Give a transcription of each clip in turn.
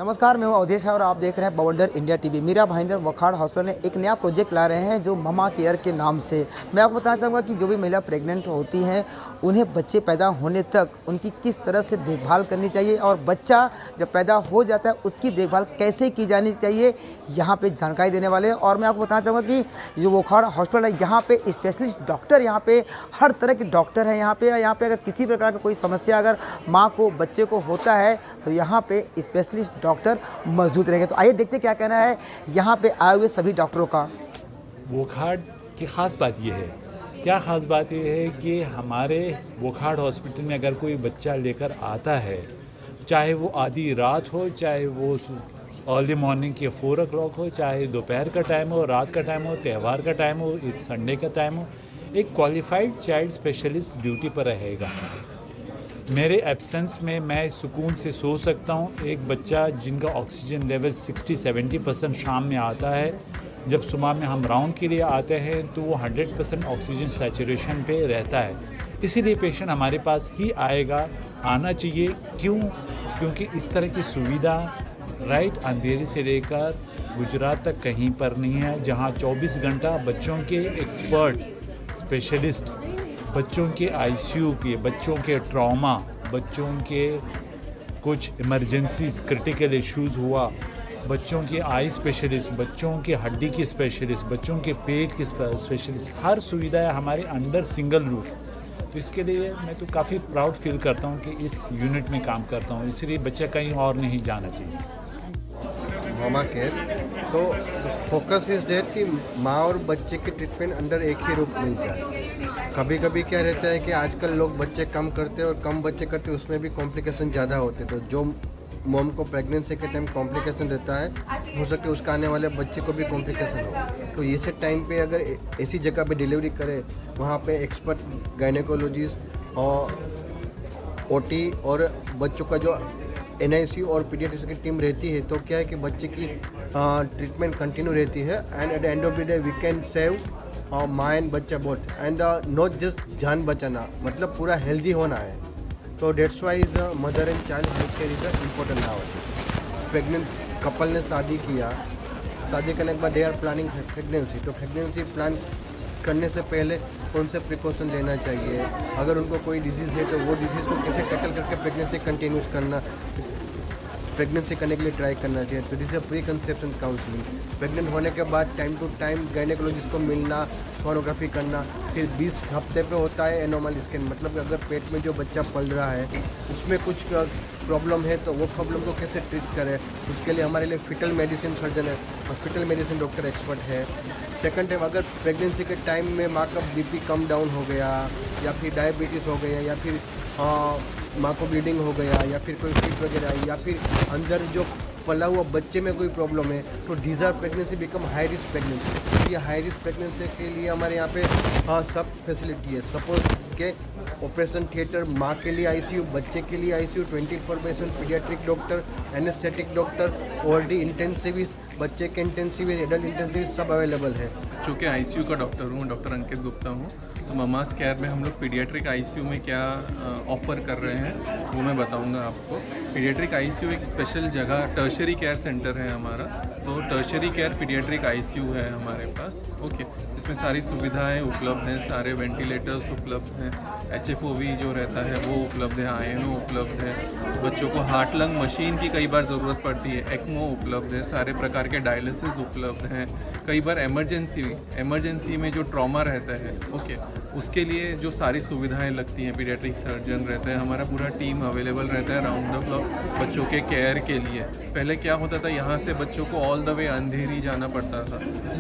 नमस्कार, मैं हूं अवधेश और आप देख रहे हैं बवंडर India TV. Mira Bhayandar Wockhardt hospital ने एक नया प्रोजेक्ट ला रहे हैं जो ममा केयर के नाम से। मैं आपको बताना चाहूँगा कि जो भी महिला प्रेग्नेंट होती हैं उन्हें बच्चे पैदा होने तक उनकी किस तरह से देखभाल करनी चाहिए और बच्चा जब पैदा हो जाता है उसकी देखभाल कैसे की जानी चाहिए, यहाँ पे जानकारी देने वाले हैं। और मैं आपको बताना चाहूँगा कि जो वखाड़ हॉस्पिटल है यहाँ पे स्पेशलिस्ट डॉक्टर, यहाँ पे हर तरह के डॉक्टर हैं। यहाँ पे अगर किसी प्रकार का कोई समस्या अगर माँ को बच्चे को होता है तो यहाँ पे स्पेशलिस्ट डॉक्टर मौजूद रहेंगे। तो आइए देखते क्या कहना है यहाँ पे आए हुए सभी डॉक्टरों का। वखाड़ की ख़ास बात यह है, क्या ख़ास बात यह है कि हमारे वखाड़ हॉस्पिटल में अगर कोई बच्चा लेकर आता है, चाहे वो आधी रात हो, चाहे वो अर्ली मॉर्निंग के 4 o'clock हो, चाहे दोपहर का टाइम हो, रात का टाइम हो, त्यौहार का टाइम हो, एक संडे का टाइम हो, एक क्वालिफाइड चाइल्ड स्पेशलिस्ट ड्यूटी पर रहेगा। मेरे एब्सेंस में मैं सुकून से सो सकता हूँ। एक बच्चा जिनका ऑक्सीजन लेवल 60-70% शाम में आता है, जब सुबह में हम राउंड के लिए आते हैं तो वो 100% ऑक्सीजन सैचुरेशन पे रहता है। इसीलिए पेशेंट हमारे पास ही आना चाहिए। क्यों? क्योंकि इस तरह की सुविधा राइट अंधेरी से लेकर गुजरात तक कहीं पर नहीं है, जहाँ 24 घंटा बच्चों के एक्सपर्ट स्पेशलिस्ट, बच्चों के आईसीयू के, बच्चों के ट्रॉमा, बच्चों के कुछ इमरजेंसीज क्रिटिकल इश्यूज़ हुआ, बच्चों के आई स्पेशलिस्ट, बच्चों के हड्डी के स्पेशलिस्ट, बच्चों के पेट के स्पेशलिस्ट, हर सुविधा है हमारे अंडर सिंगल रूफ। तो इसके लिए मैं तो काफ़ी प्राउड फील करता हूँ कि इस यूनिट में काम करता हूँ। इसलिए बच्चा कहीं और नहीं जाना चाहिए। मामा केयर तो फोकस इस डेट कि माँ और बच्चे की ट्रीटमेंट अंडर एक ही रूप मिल जाए। कभी कभी क्या रहता है कि आजकल लोग बच्चे कम करते हैं और कम बच्चे करते हैं, उसमें भी कॉम्प्लिकेशन ज़्यादा होते हैं। तो जो मॉम को प्रेगनेंसी के टाइम कॉम्प्लिकेशन रहता है, हो सकता है उसका आने वाले बच्चे को भी कॉम्प्लिकेशन हो। तो इसी टाइम पे अगर ऐसी जगह पे डिलीवरी करे, वहाँ पे एक्सपर्ट गायनेकोलॉजिस्ट और ओटी और बच्चों का जो NICU और पीडियाट्रिक्स की टीम रहती है, तो क्या है कि बच्चे की ट्रीटमेंट कंटिन्यू रहती है। And at the end of the day we can save माँ एंड बच्चा बोथ, एंड नॉट जस्ट जान बचाना, मतलब पूरा हेल्दी होना है। तो that's why is mother and child health care is important now. Pregnant couple ने शादी किया, शादी करने के बाद दे आर प्लानिंग प्रेगनेंसी, तो प्रेगनेंसी प्लान करने से पहले कौन से प्रिकॉशन लेना चाहिए, अगर उनको कोई डिजीज़ है तो वो डिजीज़ को कैसे टैकल करके प्रेगनेंसी कंटिन्यूस करना, प्रेगनेंसी करने के लिए ट्राई करना चाहिए। तो this is pre conception counselling. Pregnant होने के बाद टाइम टू टाइम गायनेकोलॉजिस्ट को मिलना, सोनोग्राफी करना। फिर 20 हफ्ते पे होता है एनोमल स्कैन, मतलब अगर पेट में जो बच्चा पल रहा है उसमें कुछ प्रॉब्लम है तो वो प्रॉब्लम को कैसे ट्रीट करें, उसके लिए हमारे लिए फीटल मेडिसिन सर्जन है और फीटल मेडिसिन डॉक्टर एक्सपर्ट है। सेकंड टाइम अगर प्रेगनेंसी के टाइम में माँ का BP कम डाउन हो गया, या फिर डायबिटीज़ हो गया, या फिर माँ को ब्लीडिंग हो गया, या फिर कोई फीट वगैरह आई, या फिर अंदर जो पला हुआ बच्चे में कोई प्रॉब्लम है, तो desire pregnancy become high risk pregnancy. ये हाई रिस्क प्रेगनेंसी के लिए हमारे यहाँ पे सब फैसिलिटी है। सपोज के ऑपरेशन थिएटर, माँ के लिए ICU, बच्चे के लिए ICU, 24/7 paediatric doctor, anaesthetic doctor, ORD intensivist, बच्चे के इंटेंसिविस्ट, एडल्ट इंटेंसिविस्ट सब अवेलेबल है। चूँकि ICU का डॉक्टर हूँ, डॉक्टर अंकित गुप्ता हूँ, तो ममास केयर में हम लोग पीडियाट्रिक ICU में क्या ऑफ़र कर रहे हैं वो मैं बताऊँगा आपको। पीडियाट्रिक ICU एक स्पेशल जगह, टर्शरी केयर सेंटर है हमारा। तो टर्शरी केयर पीडियाट्रिक ICU है हमारे पास, ओके। इसमें सारी सुविधाएं उपलब्ध हैं, सारे वेंटिलेटर्स उपलब्ध हैं, HFOV जो रहता है वो उपलब्ध है, INO उपलब्ध है, बच्चों को हार्ट लंग मशीन की कई बार ज़रूरत पड़ती है, ECMO उपलब्ध है, सारे प्रकार के डायलिसिस उपलब्ध हैं। कई बार इमरजेंसी में जो ट्रॉमा रहता है, ओके, उसके लिए जो सारी सुविधाएं लगती हैं, पीडियाट्रिक सर्जन रहता है, हमारा पूरा टीम अवेलेबल रहता है राउंड द क्लॉक बच्चों के केयर के लिए। पहले क्या होता था, यहाँ से बच्चों को ऑल द वे अंधेरी जाना पड़ता था,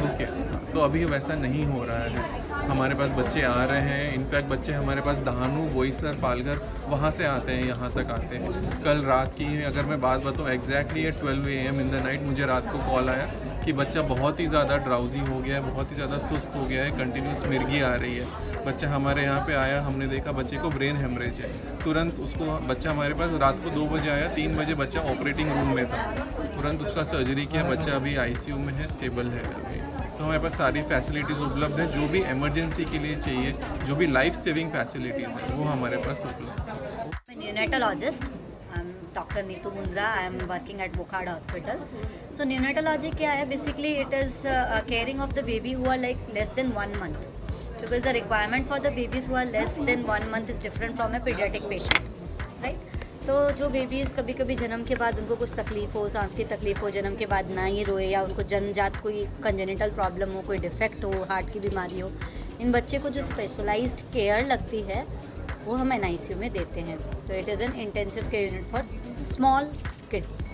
ओके, तो अभी वैसा नहीं हो रहा है। हमारे पास बच्चे आ रहे हैं, इनफैक्ट बच्चे हमारे पास दहानू, बोईसर, पालघर वहाँ से आते हैं, यहाँ तक आते हैं। कल रात की अगर मैं बात बताऊँ, exactly at 12 AM in the night मुझे रात को कॉल आया कि बच्चा बहुत ही ज़्यादा ड्राउजी हो गया है, बहुत ही ज़्यादा सुस्त हो गया है, कंटिन्यूस मिर्गी आ रही है। बच्चा हमारे यहाँ पे आया, हमने देखा बच्चे को ब्रेन हेमरेज है। तुरंत उसको, बच्चा हमारे पास रात को 2 बजे आया, 3 बजे बच्चा ऑपरेटिंग रूम में था, तुरंत उसका सर्जरी किया, बच्चा अभी ICU में है, स्टेबल है अभी। तो हमारे पास सारी फैसिलिटीज़ उपलब्ध है, जो भी इमरजेंसी के लिए चाहिए, जो भी लाइफ सेविंग फैसिलिटीज़ हैं वो हमारे पास उपलब्ध है। Neonatologist doctor Neetu Mundra. I am working at Wockhardt hospital. So neonatology क्या है? Basically it is caring of the baby who are like less than 1 month, because the requirement for the babies who are less than 1 month is different from a pediatric patient, right? तो जो babies कभी कभी जन्म के बाद उनको कुछ तकलीफ़ हो, सांस की तकलीफ़ हो, जन्म के बाद ना ही रोए, या उनको जन्मजात कोई कंजेनिटल प्रॉब्लम हो, कोई डिफेक्ट हो, हार्ट की बीमारी हो, इन बच्चे को जो स्पेशलाइज्ड केयर लगती है वो हम NICU में देते हैं. तो it is an intensive care unit for small kids.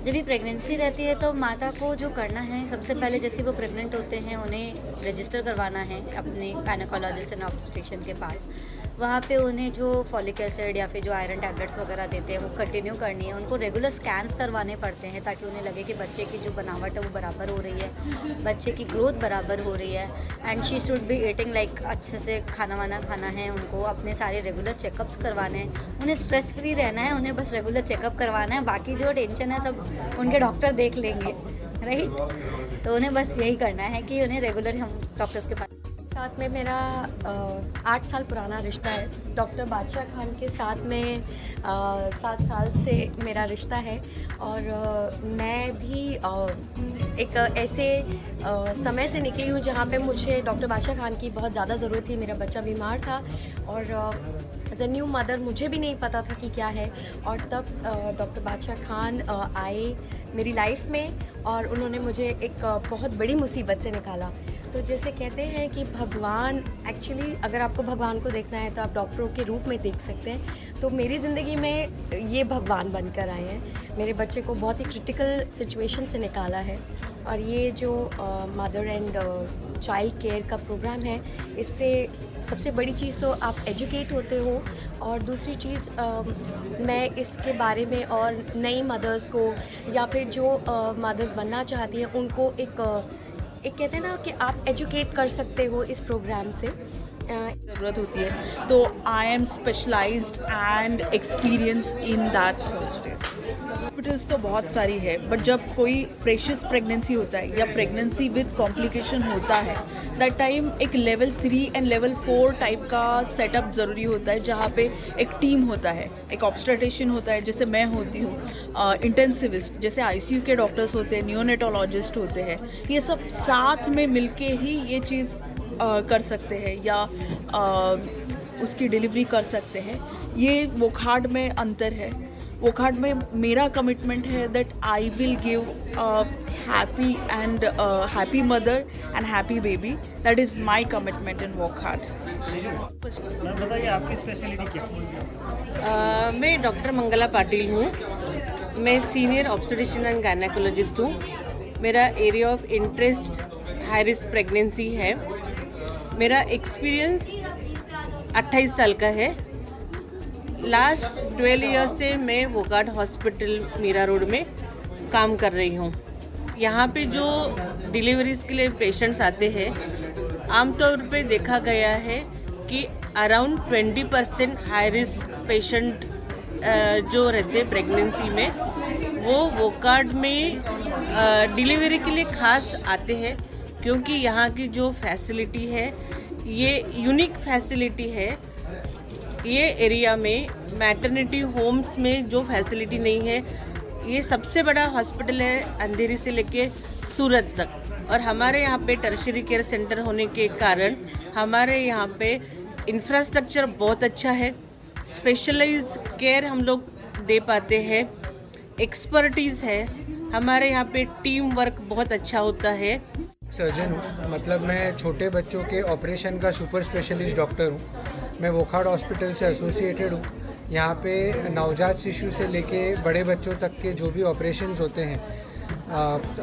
जब भी प्रेगनेंसी रहती है तो माता को जो करना है, सबसे पहले जैसे वो प्रेग्नेंट होते हैं उन्हें रजिस्टर करवाना है अपने गायनेकोलॉजिस्ट एंड ऑब्स्टेट्रिशियन के पास. वहाँ पे उन्हें जो फॉलिक एसिड या फिर जो आयरन टैबलेट्स वगैरह देते हैं वो कंटिन्यू करनी है. उनको रेगुलर स्कैन्स करवाने पड़ते हैं ताकि उन्हें लगे कि बच्चे की जो बनावट है वो बराबर हो रही है, बच्चे की ग्रोथ बराबर हो रही है. And she should be eating like अच्छे से खाना वाना खाना है, उनको अपने सारे रेगुलर चेकअप्स करवाने हैं. उन्हें स्ट्रेस फ्री रहना है, उन्हें बस रेगुलर चेकअप करवाना है. बाकी जो टेंशन है सब उनके डॉक्टर देख लेंगे, राइट? तो उन्हें बस यही करना है कि उन्हें रेगुलर हम डॉक्टर्स के पास. साथ में मेरा 8 साल पुराना रिश्ता है. डॉक्टर बादशाह खान के साथ में 7 साल से मेरा रिश्ता है. और मैं भी एक ऐसे समय से निकली हूँ जहाँ पे मुझे डॉक्टर बादशाह खान की बहुत ज़्यादा ज़रूरत थी. मेरा बच्चा बीमार था और एज ए न्यू मदर मुझे भी नहीं पता था कि क्या है. और तब डॉक्टर बादशाह खान आए मेरी लाइफ में और उन्होंने मुझे एक बहुत बड़ी मुसीबत से निकाला. तो जैसे कहते हैं कि भगवान, एक्चुअली अगर आपको भगवान को देखना है तो आप डॉक्टरों के रूप में देख सकते हैं. तो मेरी ज़िंदगी में ये भगवान बनकर आए हैं. मेरे बच्चे को बहुत ही क्रिटिकल सिचुएशन से निकाला है. और ये जो मदर एंड चाइल्ड केयर का प्रोग्राम है, इससे सबसे बड़ी चीज़ तो आप एजुकेट होते हो. और दूसरी चीज़ मैं इसके बारे में और नई मदर्स को या फिर जो मदर्स बनना चाहती हैं उनको एक कहते हैं ना कि आप एजुकेट कर सकते हो इस प्रोग्राम से. ज़रूरत होती है तो I am specialized and experience in that surgeries. Hospitals तो बहुत सारी है, बट जब कोई प्रेशियस प्रेगनेंसी होता है या प्रेगनेंसी विद कॉम्प्लिकेशन होता है, दैट टाइम एक लेवल 3 एंड लेवल 4 टाइप का सेटअप ज़रूरी होता है, जहाँ पे एक टीम होता है, एक ऑब्स्टेट्रिशियन होता है जैसे मैं होती हूँ, इंटेंसिविस्ट जैसे ICU के डॉक्टर्स होते हैं, नियोनेटोलॉजिस्ट होते हैं. ये सब साथ में मिलके ही ये चीज़ कर सकते हैं या उसकी डिलीवरी कर सकते हैं. ये वोखाड में अंतर है. वोखाड में मेरा कमिटमेंट है that I will give happy and happy mother and happy baby. That is my commitment in Wockhardt. बताइए आपकी स्पेशलिटी क्या? मैं डॉक्टर मंगला पाटिल हूँ. मैं सीनियर ऑब्स्टेट्रिशियन एंड गायनेकोलॉजिस्ट हूँ. मेरा area of interest high risk pregnancy है. मेरा एक्सपीरियंस 28 साल का है. लास्ट 12 ईयर्स से मैं वोखाड हॉस्पिटल मीरा रोड में काम कर रही हूँ. यहाँ पे जो डिलीवरीज के लिए पेशेंट्स आते हैं, आमतौर पे देखा गया है कि अराउंड 20% हाई रिस्क पेशेंट जो रहते हैं प्रेगनेंसी में, वो वोखाड में डिलीवरी के लिए खास आते हैं. क्योंकि यहाँ की जो फैसिलिटी है ये यूनिक फैसिलिटी है. ये एरिया में मैटरनिटी होम्स में जो फैसिलिटी नहीं है, ये सबसे बड़ा हॉस्पिटल है अंधेरी से लेके सूरत तक. और हमारे यहाँ पे टर्शियरी केयर सेंटर होने के कारण हमारे यहाँ पे इंफ्रास्ट्रक्चर बहुत अच्छा है. स्पेशलाइज केयर हम लोग दे पाते हैं. एक्सपर्टीज़ है हमारे यहाँ पे. टीम वर्क बहुत अच्छा होता है. सर्जन हूँ, मतलब मैं छोटे बच्चों के ऑपरेशन का सुपर स्पेशलिस्ट डॉक्टर हूँ. मैं वोखाड हॉस्पिटल से एसोसिएटेड हूँ. यहाँ पे नवजात शिशु से लेके बड़े बच्चों तक के जो भी ऑपरेशंस होते हैं,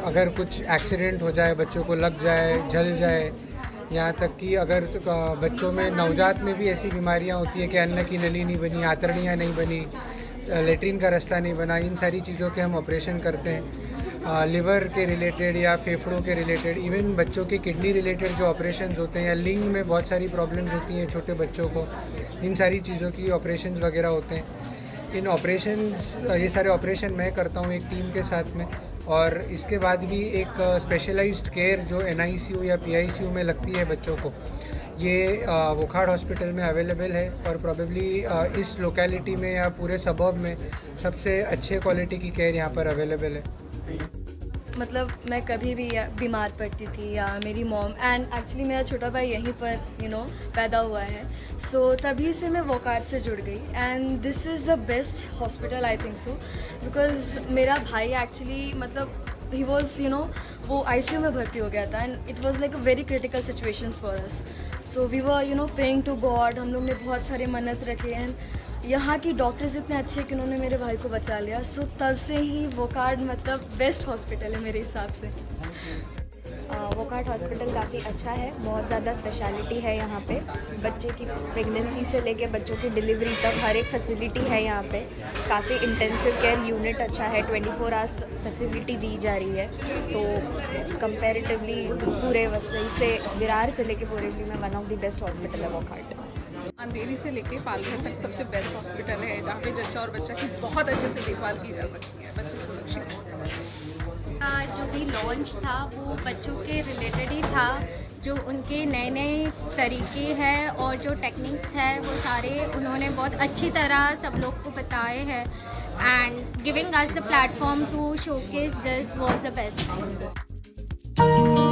अगर कुछ एक्सीडेंट हो जाए, बच्चों को लग जाए, जल जाए, यहाँ तक कि अगर बच्चों में नवजात में भी ऐसी बीमारियाँ होती हैं कि अन्न की नली नहीं बनी, आंतड़ियाँ नहीं बनी, लेट्रिन का रास्ता नहीं बना, इन सारी चीज़ों के हम ऑपरेशन करते हैं. लिवर के रिलेटेड या फेफड़ों के रिलेटेड, इवन बच्चों के किडनी रिलेटेड जो ऑपरेशंस होते हैं, या लिंग में बहुत सारी प्रॉब्लम्स होती हैं छोटे बच्चों को, इन सारी चीज़ों की ऑपरेशंस वगैरह होते हैं. इन ऑपरेशंस, ये सारे ऑपरेशन मैं करता हूँ एक टीम के साथ में. और इसके बाद भी एक स्पेशलाइज्ड केयर जो NICU या PICU में लगती है बच्चों को, ये वोखाड़ हॉस्पिटल में अवेलेबल है और प्रोबेबली इस लोकेलिटी में या पूरे सबब में सबसे अच्छे क्वालिटी की केयर यहाँ पर अवेलेबल है। मतलब मैं कभी भी बीमार पड़ती थी या मेरी मॉम एंड एक्चुअली मेरा छोटा भाई यहीं पर पैदा हुआ है, सो तभी से मैं वोखाड़ से जुड़ गई and this is the best hospital I think so, because मेरा भाई एक्चुअली मतलब ही वॉज वो ICU में भर्ती हो गया था and it was like a very critical situations for us, so we were praying to God, हम लोग ने बहुत सारे मन्नत रखे एंड यहाँ की डॉक्टर्स इतने अच्छे कि उन्होंने मेरे भाई को बचा लिया, सो तब से ही वोखाड़ मतलब बेस्ट हॉस्पिटल है मेरे हिसाब से। वोखाड़ हॉस्पिटल काफ़ी अच्छा है, बहुत ज़्यादा स्पेशलिटी है यहाँ पे, बच्चे की प्रेगनेंसी से लेके बच्चों की डिलीवरी तक हर एक फैसिलिटी है यहाँ पे, काफ़ी इंटेंसिव केयर यूनिट अच्छा है, 24 आवर्स फैसिलिटी दी जा रही है, तो कंपैरेटिवली पूरे वसई से विरार से लेके पूरे में one of the best hospital है वोखाड़। अंधेरी से लेके पालघर तक सबसे बेस्ट हॉस्पिटल है जहाँ पे जच्चा और बच्चा की बहुत अच्छे से देखभाल की जा सकती है, बच्चे सुरक्षित हैं। जो भी लॉन्च था वो बच्चों के रिलेटेड ही था, जो उनके नए नए तरीके हैं और जो टेक्निक्स है वो सारे उन्होंने बहुत अच्छी तरह सब लोग को बताए हैं and giving us the platform to showcase this was the best thing.